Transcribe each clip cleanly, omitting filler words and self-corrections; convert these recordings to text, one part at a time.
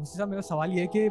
मुझसे साहब मेरा सवाल ये है कि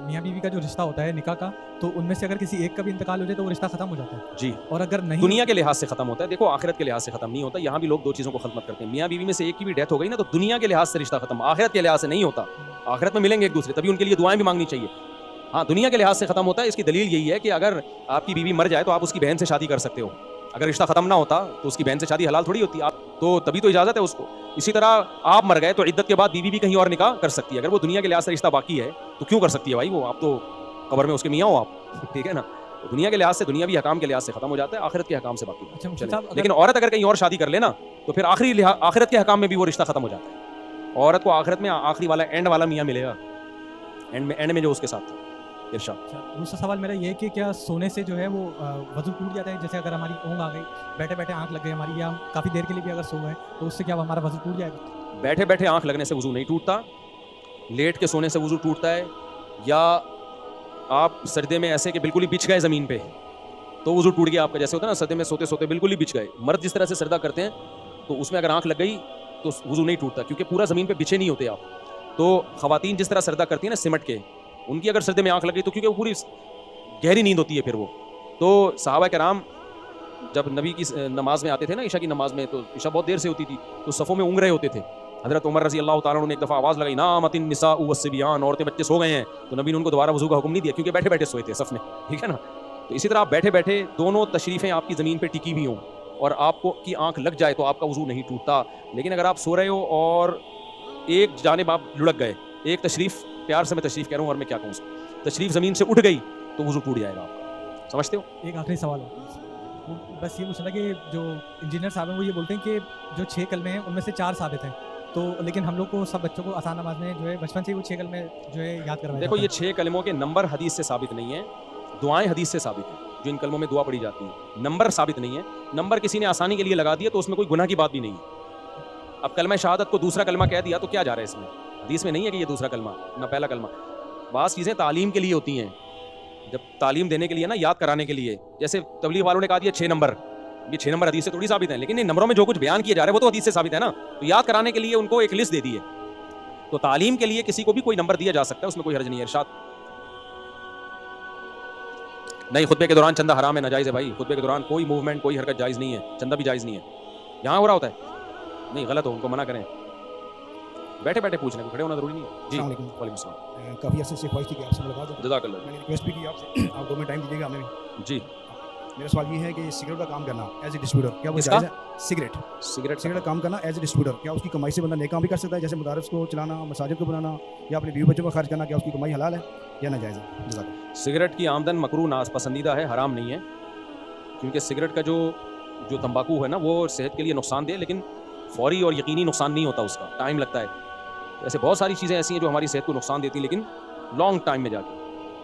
मियाँ बीवी का जो रिश्ता होता है निकाह का, तो उनमें से अगर किसी एक का भी इंतकाल हो जाए तो वो रिश्ता खत्म हो जाता है, जी, और अगर नहीं दुनिया के लिहाज से खत्म होता है। देखो, आखिरत के लिहाज से खत्म नहीं होता। यहाँ भी लोग दो चीज़ों को खत्म करते हैं। मियाँ बीवी में से एक की भी डेथ हो गई ना, तो दुनिया के लिहाज से रिश्ता खत्म, आखिरत के लिहाज से नहीं होता। आखिरत में मिलेंगे एक दूसरे, तभी उनके लिए दुआएं भी मांगनी चाहिए। हाँ, दुनिया के लिहाज से खत्म होता है। इसकी दलील यही है कि अगर आपकी बीवी मर जाए तो आप उसकी बहन से शादी कर सकते हो। अगर रिश्ता खत्म ना होता तो उसकी बहन से शादी हलाल थोड़ी होती, आप तो तभी तो इजाजत है उसको। इसी तरह आप मर गए तो इद्दत के बाद बीवी भी कहीं और निकाह कर सकती है। अगर वो दुनिया के लिहाज से रिश्ता बाकी है तो क्यों कर सकती है भाई वो? आप तो कब्र में उसके मियाँ हो आप, ठीक है ना। तो दुनिया के लिहाज से, दुनियावी हकाम के लिहाज से खत्म हो जाता है, आखिरत के हकाम से बाकी अच्छा मुफ्ती चले। साहब, लेकिन औरत अगर कहीं और शादी कर लेना तो फिर आखिरत के हकाम में भी वो रिश्ता खत्म हो जाता है। औरत को आखिरत में आखिरी वाला एंड वाला मियाँ मिलेगा, एंड में जो उसके साथ था। इरशाद। दूसरा सवाल मेरा ये है कि क्या सोने से जो है वो वजू टूट जाता है? जैसे अगर हमारी ऊँग आ गई, बैठे बैठे आंख लग गई हमारी, या हम काफ़ी देर के लिए भी अगर सो गए तो उससे क्या हमारा वजू टूट जाएगा? बैठे बैठे आंख लगने से वजू नहीं टूटता, लेट के सोने से वजू टूटता है, या आप सजदे में ऐसे कि बिल्कुल ही बिछ गए ज़मीन पे तो वजू टूट गया आपका। जैसे होता है ना, सजदे में सोते सोते बिल्कुल ही बिछ गए, मर्द जिस तरह से सजदा करते हैं तो उसमें अगर आंख लग गई तो वजू नहीं टूटता, क्योंकि पूरा ज़मीन पे बिछे नहीं होते आप। तो ख़वातीन जिस तरह सजदा करती हैं ना सिमट के, उनकी अगर सजदे में आंख लग गई तो क्योंकि वो पूरी गहरी नींद होती है फिर वो। तो सहाबा कराम जब नबी की नमाज में आते थे ना, ईशा की नमाज में, तो ईशा बहुत देर से होती थी, तो सफ़ों में ऊँग रहे होते थे। हज़रत उमर रज़ी अल्लाह ताला ने एक दफ़ा आवाज़ लगाई, नामतिन निसाउ वस्सिबियान, औरतें बच्चे सो गए हैं। तो नबी ने उनको दोबारा वज़ू का हुक्म नहीं दिया, क्योंकि बैठे बैठे सोए थे सफ़ में, ठीक है ना। तो इसी तरह आप बैठे बैठे दोनों तशरीफ़ें आपकी ज़मीन पर टिकी हुई हों और आपको की आँख लग जाए तो आपका वज़ू नहीं टूटता। लेकिन अगर आप सो रहे हो और एक जानिब आप लुढ़क गए, एक तशरीफ़, प्यार से मैं तशरीफ़ कह रहा हूँ और मैं क्या कहूँ, तशरीफ़ ज़मीन से उठ गई तो वज़ू टूट जाएगा आपका। समझते हो? एक आखिरी सवाल है, बस ये पूछना कि जो इंजीनियर साहब हैं वो ये बोलते हैं कि जो 6 कलमे हैं उनमें से 4 साबित हैं, तो लेकिन हम लोग को सब बच्चों को आसान नमाज में जो है बचपन से ही वो 6 कलमे जो है याद करवाए देखो, जाते ये हैं। 6 कलमों के नंबर हदीस से साबित नहीं है, दुआएं हदीस से साबित हैं। जो इन कलमों में दुआ पड़ी जाती है, नंबर साबित नहीं है। नंबर किसी ने आसानी के लिए लगा दिया तो उसमें कोई गुनाह की बात भी नहीं है। अब कलमा शहादत को दूसरा कलमा कह दिया तो क्या जा रहा है इसमें? हदीस में नहीं है कि ये दूसरा कलमा ना पहला कलमा। बात चीज़ें तालीम के लिए होती हैं, जब तालीम देने के लिए ना, याद कराने के लिए। जैसे तबलीग वालों ने कहा दिया 6 नंबर, ये 6 नंबर हदीस से थोड़ी साबित हैं, लेकिन इन नंबरों में जो कुछ बयान किया जा रहा है वो तो हदीस से साबित है ना। तो याद कराने के लिए उनको एक लिस्ट दे दी है। तो तालीम के लिए किसी को भी कोई नंबर दिया जा सकता है, उसमें कोई हर्ज नहीं है। इरशाद। नहीं, खुतबे के दौरान चंदा हराम है, नाजायज़ है भाई। खुतबे के दौरान कोई मूवमेंट, कोई हरकत जायज़ नहीं है, चंदा भी जायज़ नहीं है। यहाँ हो रहा होता है, नहीं, गलत हो, उनको मना करें। बैठे बैठे पूछने को, खड़े होना जरूरी नहीं है। जी, वालेकुम सलाम। काफ़ी अर्से से ख्वाहिश थी कि आपसे मुलाकात हो। जज़ाकल्लाह। मैंने रिक्वेस्ट भी की आपसे, आप 2 मिनट टाइम दीजिएगा हमें भी। जी, मेरा सवाल ये है कि सिगरेट का काम करना एज ए डिस्ट्रीब्यूटर, क्या वो किसका? जायज़ है? सिगरेट सिगरेट का काम करना एज ए डिस्ट्रीब्यूटर, क्या उसकी कमाई से बंदा नेक काम भी कर सकता है? जैसे मदारिस को चलाना, मसाजिद को बनाना, या अपने बीवी बच्चों को खर्च करना, क्या उसकी कमाई हलाल है या नाजायज़ है? जज़ाकल्लाह। सिगरेट की आमदन मकरूह नापसंदीदा है, हराम नहीं है। क्योंकि सिगरेट का जो तंबाकू है ना, वो सेहत के लिए नुकसानदेह, लेकिन फौरी और यकीनी नुकसान नहीं होता, उसका टाइम लगता है। ऐसे बहुत सारी चीज़ें ऐसी हैं जो हमारी सेहत को नुकसान देती हैं, लेकिन लॉन्ग टाइम में जाके।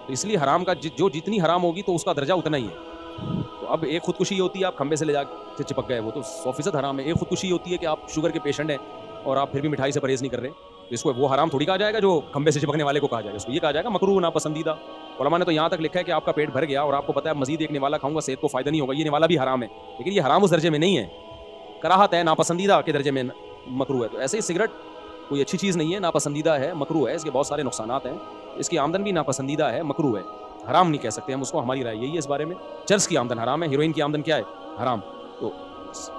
तो इसलिए हराम का जो जितनी हराम होगी तो उसका दर्जा उतना ही है। तो अब एक खुदकुशी होती है, आप खंबे से ले जाके चिपक गए, वो तो 100% हराम है। एक खुदकुशी होती है कि आप शुगर के पेशेंट हैं और आप फिर भी मिठाई से परहेज़ नहीं कर रहे, तो इसको वो हराम थोड़ी कहा जाएगा जो खंबे से चिपकने वाले को कहा जाएगा। इसको ये कहा जाएगा मकरूह नापसंदीदा। उलमा ने तो यहाँ तक लिखा है कि आपका पेट भर गया और आपको पता है मजीद एक निवाला खाऊंगा सेहत को फ़ायदा नहीं होगा, ये निवाला भी हराम है, लेकिन ये हराम उस दर्जे में नहीं है, कराहत है, नापसंदीदा के दर्जे में मकरूह है। तो ऐसे ही सिगरेट कोई अच्छी चीज़ नहीं है, नापसंदीदा है, मकरूह है, इसके बहुत सारे नुकसानात हैं, इसकी आमदन भी नापसंदीदा है, मकरूह है, हराम नहीं कह सकते हम उसको। हमारी राय यही है इस बारे में। चर्स की आमदन हराम है, हीरोइन की आमदन क्या है? हराम। तो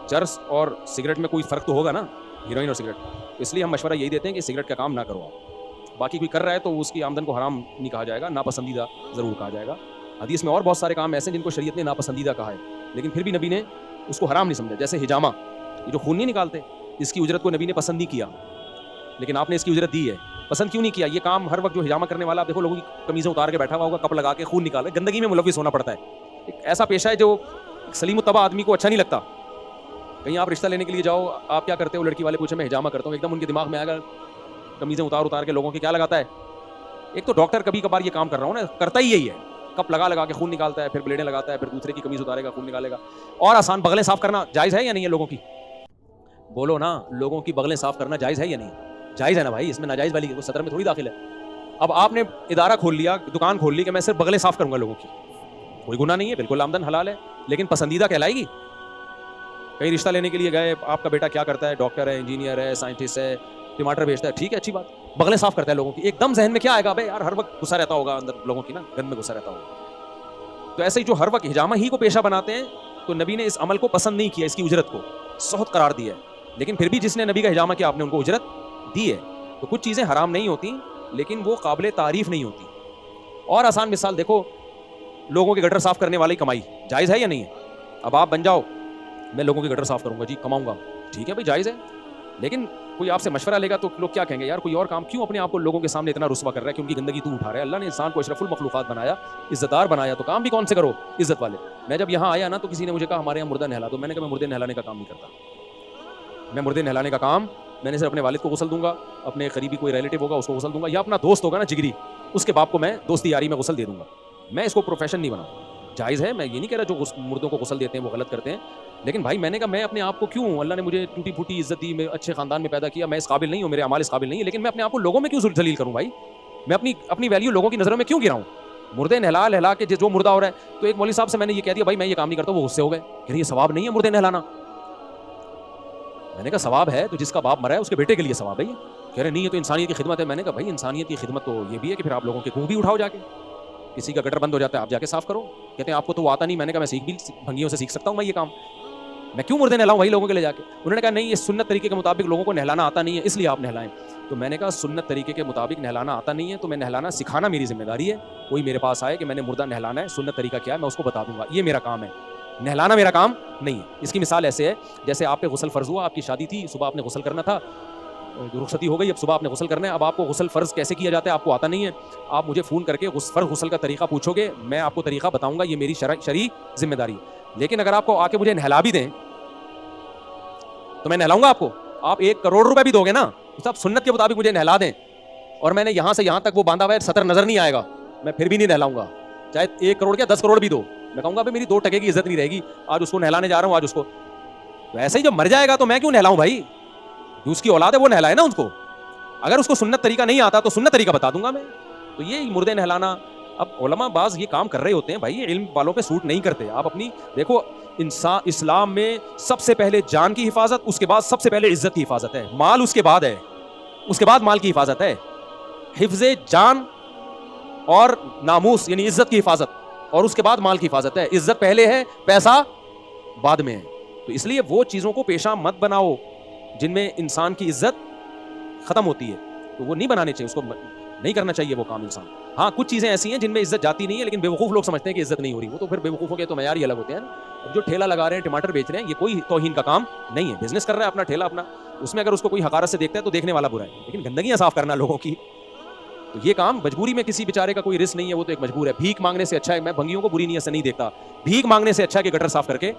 चर्स और सिगरेट में कोई फ़र्क तो होगा ना, हीरोइन और सिगरेट। तो इसलिए हम मशवरा यही देते हैं कि सिगरेट का काम ना करो आप। बाकी कोई कर रहा है तो उसकी आमदन को हराम नहीं कहा जाएगा, नापसंदीदा ज़रूर कहा जाएगा। हदीस में और बहुत सारे काम ऐसे हैं जिनको शरीयत ने नापसंदीदा कहा है, लेकिन फिर भी नबी ने उसको हराम नहीं समझा। जैसे हिजामा, ये जो खून नहीं निकालते, इसकी उजरत को नबी ने पसंद नहीं किया, लेकिन आपने इसकी उजरत दी है। पसंद क्यों नहीं किया? ये काम हर वक्त जो हिजामा करने वाला, आप देखो लोगों की कमीज़ें उतार के बैठा हुआ होगा, कप लगा के खून निकाले, गंदगी में मुलविस होना पड़ता है। एक ऐसा पेशा है जो सलीम तबा आदमी को अच्छा नहीं लगता। कहीं आप रिश्ता लेने के लिए जाओ, आप क्या करते हो? लड़की वाले पूछे मैं हिजामा करता हूँ, एकदम उनके दिमाग में आएगा कमीज़ें उतार के लोगों की क्या लगाता है। एक तो डॉक्टर कभी कभार ये काम कर रहा हूँ ना, करता ही यही है, कप लगा के खून निकालता है, फिर ब्लेडें लगाता है, फिर दूसरे की कमीज़ उतारेगा, खून निकालेगा। और आसान, बगलें साफ़ करना जायज़ है या नहीं है लोगों की? बोलो ना, लोगों की बगलें साफ़ करना जायज़ है या नहीं? जायज़ है ना भाई, इसमें नाजायज़ वाली सदर में थोड़ी दाखिल है। अब आपने इदारा खोल लिया, दुकान खोल ली कि मैं सिर्फ बगलें साफ़ करूँगा लोगों की, कोई गुनाह नहीं है, बिल्कुल आमदन हलाल है, लेकिन पसंदीदा कहलाएगी? कहीं रिश्ता लेने के लिए गए, आपका बेटा क्या करता है? डॉक्टर है, इंजीनियर है, साइंटिस्ट है, टमाटर बेचता है, ठीक है, अच्छी बात। بغلیں صاف کرتا ہے لوگوں کی. ایک دم ذہن میں کیا آئے گا, بھائی یار ہر وقت غصہ رہتا ہوگا اندر لوگوں کی نا, گن میں غصہ رہتا ہوگا. تو ایسے ہی جو ہر وقت حجامہ ہی کو پیشہ بناتے ہیں, تو نبی نے اس عمل کو پسند نہیں کیا, اس کی اجرت کو سخت قرار دیا ہے. لیکن پھر بھی جس نے نبی کا حجامہ کیا آپ نے ان کو اجرت دی ہے. تو کچھ چیزیں حرام نہیں ہوتی لیکن وہ قابل تعریف نہیں ہوتی. اور آسان مثال دیکھو, لوگوں کے گٹر صاف کرنے والی کمائی جائز ہے یا نہیں ہے؟ اب آپ بن جاؤ, میں لوگوں کے گٹر صاف کروں گا جی, کماؤں گا, ٹھیک ہے بھائی جائز ہے. لیکن کوئی آپ سے مشورہ لے گا تو لوگ کیا کہیں گے, یار کوئی اور کام کیوں اپنے آپ کو لوگوں کے سامنے اتنا رسوا کر رہا ہے, کیونکہ گندگی تو اٹھا رہا ہے. اللہ نے انسان کو اشرف المخلوقات بنایا, عزت دار بنایا, تو کام بھی کون سے کرو, عزت والے. میں جب یہاں آیا نا تو کسی نے مجھے کہا ہمارے یہاں مردہ نہلا دو. میں نے کہا میں مردے نہلانے کا کام نہیں کرتا. میں مردے نہلانے کا کام, میں نے صرف اپنے والد کو غسل دوں گا, اپنے قریبی کوئی ریلیٹو ہوگا اس کو غسل دوں گا, یا اپنا دوست ہوگا نا جگری, اس کے باپ کو میں دوستی یاری میں غسل دے دوں گا. میں اس کو پروفیشن نہیں بناؤں. جائز ہے, میں یہ نہیں کہہ رہا جو مردوں کو غسل دیتے ہیں وہ غلط کرتے ہیں, لیکن بھائی میں نے کہا میں اپنے آپ کو کیوں, اللہ نے مجھے ٹوٹی پھوٹی عزت دی, میں اچھے خاندان میں پیدا کیا, میں اس قابل نہیں ہوں, میرے اعمال اس قابل نہیں ہے, لیکن میں اپنے آپ کو لوگوں میں کیوں ذلیل کروں بھائی, میں اپنی ویلیو لوگوں کی نظروں میں کیوں گراؤں. مردے نہلا کے جو مردہ ہو رہا ہے, تو ایک مولوی صاحب سے میں نے یہ کہہ دیا بھائی میں یہ کام نہیں کرتا, وہ غصے ہو گئے, کہ یہ ثواب نہیں ہے مردے نہلانا. میں نے کہا ثواب ہے تو جس کا باپ مرا ہے اس کے بیٹے کے لیے ثواب ہے یہ. کہہ رہے نہیں یہ تو انسانیت کی خدمت ہے. میں نے کہا بھائی انسانیت کی خدمت تو یہ بھی ہے کہ پھر آپ لوگوں کے کنویں بھی اٹھاؤ جا کے, کسی کا گٹر بند ہو جاتا ہے آپ جا کے صاف کرو. کہتے ہیں آپ کو تو وہ آتا نہیں. میں نے کہا میں سیکھ بھی بھنگیوں سے سیکھ سکتا ہوں میں یہ کام, میں کیوں مردے نہلاؤں بھائی لوگوں کے لے جا کے. انہوں نے کہا نہیں یہ سنت طریقے کے مطابق لوگوں کو نہلانا آتا نہیں ہے اس لیے آپ نہلائیں. تو میں نے کہا سنت طریقے کے مطابق نہلانا آتا نہیں ہے تو میں نہلانا سکھانا میری ذمہ داری ہے. کوئی میرے پاس آئے کہ میں نے مردہ نہلانا ہے, سنت طریقہ کیا ہے میں اس کو بتا دوں گا, یہ میرا کام ہے, نہلانا میرا کام نہیں ہے. اس کی مثال ایسے ہے جیسے آپ پہ غسل فرض ہوا, آپ کی شادی تھی, صبح آپ نے غسل کرنا تھا, رخصتی ہو گئی, اب صبح آپ نے غسل کرنا ہے. اب آپ کو غسل فرض کیسے کیا جاتا ہے آپ کو آتا نہیں ہے, آپ مجھے فون کر کے فرض غسل کا طریقہ پوچھو گے, میں آپ کو طریقہ بتاؤں گا, یہ میری شرعی ذمہ داری ہے. لیکن اگر آپ کو آ کے مجھے نہلا بھی دیں تو میں نہلاؤں گا آپ کو. آپ 1 کروڑ روپے بھی دو گے نا, صاحب سنت کے مطابق مجھے نہلا دیں, اور میں نے یہاں سے یہاں تک وہ باندھا ہوا ہے سطر نظر نہیں آئے گا, میں پھر بھی نہیں نہلاؤں گا. چاہے 1 کروڑ کیا 10 کروڑ بھی دو, میں کہوں گا بھائی میری 2 ٹکے کی عزت نہیں رہے گی, آج اس کو نہلانے جا رہا ہوں آج اس کو. تو ایسے ہی جب مر جائے گا تو میں کیوں نہلاؤں بھائی, جو اس کی اولاد ہے وہ نہلائے نا اس کو. اگر اس کو سنت طریقہ نہیں آتا تو سنت طریقہ بتا دوں گا میں. تو یہ مردے نہلانا, اب علماء بعض یہ کام کر رہے ہوتے ہیں بھائی, علم والوں پہ سوٹ نہیں کرتے. آپ اپنی دیکھو اسلام میں سب سے پہلے جان کی حفاظت, اس کے بعد سب سے پہلے عزت کی حفاظت ہے, مال اس کے بعد ہے, اس کے بعد مال کی حفاظت ہے. حفظ جان اور ناموس یعنی عزت کی حفاظت, اور اس کے بعد مال کی حفاظت ہے. عزت پہلے ہے, پیسہ بعد میں ہے. تو اس لیے وہ چیزوں کو پیشہ مت بناؤ جن میں انسان کی عزت ختم ہوتی ہے, تو وہ نہیں بنانے چاہیے, اس کو نہیں کرنا چاہیے وہ کام انسان. ہاں کچھ چیزیں ایسی ہیں جن میں عزت جاتی نہیں ہے, لیکن بیوقوف لوگ سمجھتے ہیں کہ عزت نہیں ہو رہی, وہ تو پھر بیوقوفوں کے تو معیار ہی الگ ہوتے ہیں. اب جو ٹھیلا لگا رہے ہیں, ٹماٹر بیچ رہے ہیں, یہ کوئی توہین کا کام نہیں ہے, بزنس کر رہا ہے اپنا ٹھیلا اپنا, اس میں اگر اس کو کوئی حقارت سے دیکھتا ہے تو دیکھنے والا برا ہے, لیکن گندگیاں صاف کرنا لوگوں کی, تو یہ کام مجبوری میں کسی بیچارے کا کوئی رزق نہیں ہے, وہ تو ایک مجبور ہے. بھیک مانگنے سے اچھا ہے, میں بھنگیوں کو بری نیت سے نہیں دیکھتا, بھیک مانگنے سے اچھا ہے کہ گٹر صاف کر کے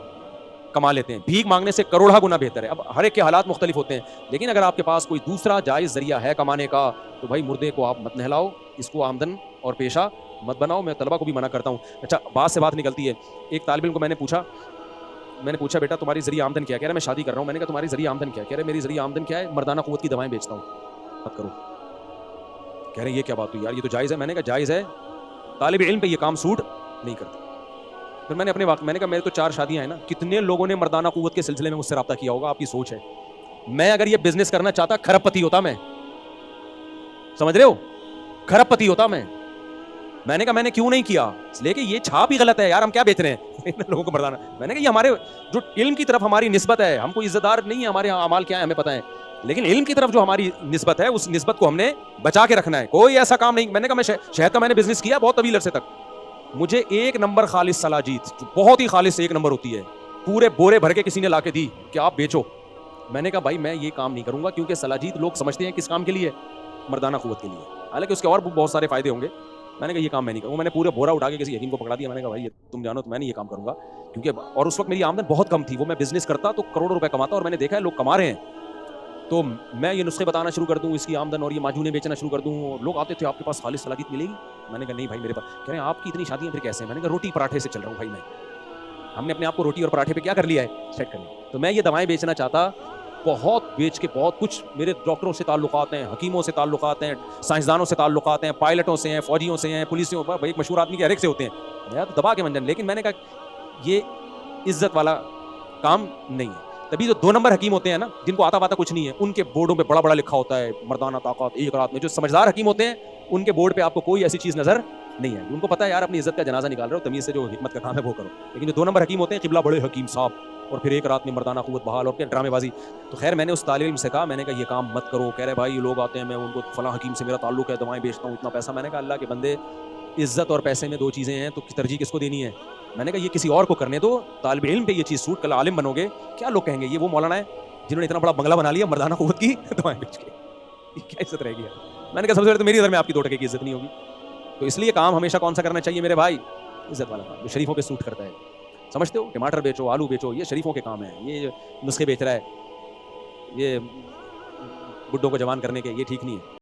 کما لیتے ہیں. بھیک مانگنے سے کروڑا گنا بہتر ہے. اب ہر ایک کے حالات مختلف ہوتے ہیں, لیکن اگر آپ کے پاس کوئی دوسرا جائز ذریعہ ہے کمانے کا تو بھائی مردے کو آپ مت نہلاؤ, اس کو آمدن اور پیشہ مت بناؤ. میں طلبہ کو بھی منع کرتا ہوں. اچھا بات سے بات نکلتی ہے, ایک طالب علم کو میں نے پوچھا بیٹا تمہاری ذریعہ آمدن کیا ہے؟ کہہ رہا میں شادی کر رہا ہوں. میں نے کہا تمہاری ذریعہ آمدن کیا ہے؟ کہہ رہے میری ذریعہ آمدن کیا ہے, مردانہ قوت کی دوائیں بیچتا ہوں. بات کرو. کہہ رہے یہ کیا بات ہوئی یار, یہ تو جائز ہے. میں نے کہا جائز ہے, طالب علم پہ یہ کام سوٹ نہیں کرتا. پھر میں نے اپنے وقت میں نے کہا میرے تو 4 شادیاں ہیں نا, کتنے لوگوں نے مردانہ قوت کے سلسلے میں مجھ سے رابطہ کیا ہوگا, آپ کی سوچ ہے. میں اگر یہ بزنس کرنا چاہتا کھرب پتی ہوتا, میں سمجھ رہے ہو, کھرب پتی ہوتا میں نے کہا میں نے کیوں نہیں کیا, اس لیے کہ یہ چھاپ ہی غلط ہے یار, ہم کیا بیچ رہے ہیں لوگوں کو مردانہ. میں نے کہا یہ ہمارے جو علم کی طرف ہماری نسبت ہے, ہم کو عزت دار نہیں ہے, ہمارے اعمال کیا ہے ہمیں پتہ ہے, لیکن علم کی طرف جو ہماری نسبت ہے اس نسبت کو ہم نے بچا کے رکھنا ہے. کوئی ایسا کام نہیں. میں نے کہا میں شہد کا میں نے بزنس کیا بہت طویل عرصے تک, مجھے 1 نمبر خالص سلاجید جو بہت ہی خالص 1 نمبر ہوتی ہے, پورے بورے بھر کے کسی نے لا کے دی کہ آپ بیچو. میں نے کہا بھائی میں یہ کام نہیں کروں گا, کیونکہ سلاجید لوگ سمجھتے ہیں کس کام کے لیے, مردانہ قوت کے لیے, حالانکہ اس کے اور بہت سارے فائدے ہوں گے. میں نے کہا یہ کام میں نہیں کروں گا. میں نے پورے بورا اٹھا کے کسی یتیم کو پکڑا دیا. میں نے کہا بھائی تم جانو تو میں نہیں یہ کام کروں گا, کیونکہ اور اس وقت میری آمدن بہت کم تھی, وہ میں بزنس کرتا تو کروڑوں روپے کماتا, اور میں نے دیکھا ہے لوگ کما رہے ہیں, تو میں یہ نسخے بتانا شروع کر دوں اس کی آمدن, اور یہ معجونیں بیچنا شروع کر دوں. لوگ آتے تھے آپ کے پاس خالص سلاجید ملے گی؟ میں نے کہا نہیں بھائی میرے پاس. کہہ رہے ہیں آپ کی اتنی شادیاں پھر کیسے ہیں؟ میں نے کہا روٹی پراٹھے سے چل رہا ہوں بھائی. ہم نے اپنے آپ کو روٹی اور پراٹھے پہ کیا کر لیا ہے, سیٹ کر لیا. تو میں یہ دوائیں بیچنا چاہتا, بہت بیچ کے بہت کچھ, میرے ڈاکٹروں سے تعلقات ہیں, حکیموں سے تعلقات ہیں, سائنسدانوں سے تعلقات ہیں, پائلٹوں سے ہیں, فوجیوں سے ہیں, پولیسوں, بھائی ایک مشہور آدمی کے ہر ایک سے ہوتے ہیں, میں تو دبا کے منجن. لیکن میں نے کہا یہ عزت والا کام نہیں ہے. तभी जो 2 नंबर हकीम होते हैं ना, जिनको आता पाता कुछ नहीं है, उनके बोर्डों पे बड़ा बड़ा लिखा होता है मर्दाना ताकत एक रात में। जो समझदार हकीम होते हैं उनके बोर्ड पे आपको कोई ऐसी चीज नजर नहीं आएगी। उनको पता है यार अपनी इज्जत का जनाजा निकाल रहे हो, तमीज से जो हिकमत का काम है वो करो। लेकिन जो 2 नंबर हकीम होते हैं, किबला बड़े हकीम साहब, और फिर एक रात में मर्दाना कुव्वत बहाल और क्या ड्रामेबाजी। तो खैर मैंने उस तालिब इल्म से कहा, मैंने कहा ये काम मत करो। कह रहे भाई ये लोग आते हैं, मैं उनको फलां हकीम से मेरा ताल्लुक है, दवाएं बेचता हूँ, इतना पैसा। मैंने कहा अल्लाह के बंदे, इज्जत और पैसे में 2 चीज़ें हैं, तो तरजीह किसको देनी है? मैंने कहा ये किसी और को करने दो, तालिब इल्म पे ये चीज़ सूट, कल आलिम बनोगे, क्या लोग कहेंगे ये वो मौलाना है जिन्होंने इतना बड़ा बंगला बना लिया मर्दाना कुव्वत की दवाएं बेच के, क्या इज्जत रहेगी यार? मैंने कहा सबसे पहले तो मेरी नज़र में आपकी 2 टके की इज्जत नहीं होगी। तो इसलिए काम हमेशा कौन सा करना चाहिए मेरे भाई? इज्जत वाला काम, जो शरीफों पे सूट करता है। समझते हो, टमाटर बेचो, आलू बेचो, ये शरीफों के काम है। ये नुस्खे बेच रहा है, ये बुड्ढों को जवान करने के, ये ठीक नहीं है।